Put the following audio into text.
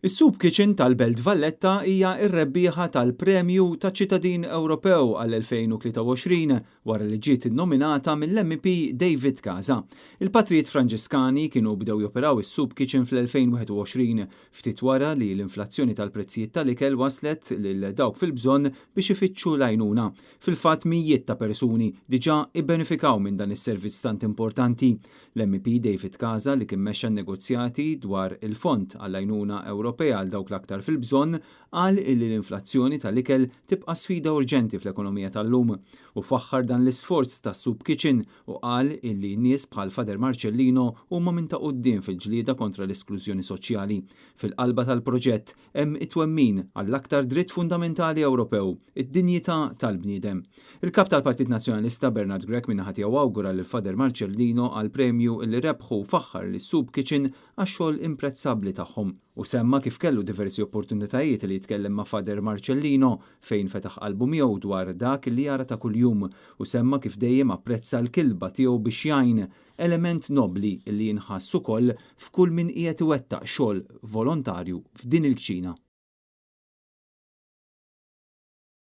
Is-Soup Kitchen tal-Belt Valletta hija r-rebbieħa tal-Premju taċ-Ċittadin Ewropew għall-2023 wara li ġiet innominata mill-MP David Casa. Il-Patrijiet Franġiskani kienu bdew joperaw is-Soup Kitchen fl-2021 ftit wara li l-inflazzjoni tal-prezzijiet tal-ikel waslet lil dawk fil-bżonn biex ifittxu l-għajnuna. Fil-fatt mijiet ta' persuni diġà ibbenefikaw minn dan is-servizz tant importanti. L-MP David Casa li kien mexxa n-negozjati dwar il-Fond għall-għajnuna Ewropea għal dawk l-aktar fil-bżonn qal li l-inflazzjoni tal-ikel tibqa' sfida urġenti fl-ekonomija tal-lum u faħħar dan l-isforz tas-Soup Kitchen u qal li nies bħal Fader Marcellino huma minn ta' quddiem fil-ġlieda kontra l-esklużjoni soċjali. Fil-qalba tal-proġett hemm it-twemmin għall-aktar dritt fundamentali Ewropew, id-dinjità tal-bniedem. Il-kap tal-Partit Nazzjonalista Bernard Grech min-naħa tiegħu awgura lil Fader Marcellino għal premju li rebħu faħħar lis-Soup Kitchen għax-xogħol imprezzabbli tagħhom u semma kif kellu diversi opportunitajiet li jitkellem ma' Fader Marcellino fejn fetaħ qalbu miegħu dwar dak li jara ta' kuljum u semma kif dejjem apprezza l-kilba tiegħu biex jgħin element nobli li jinħass ukoll f'kull min qiegħed iwettaq xogħol volontarju f'din il-kċina.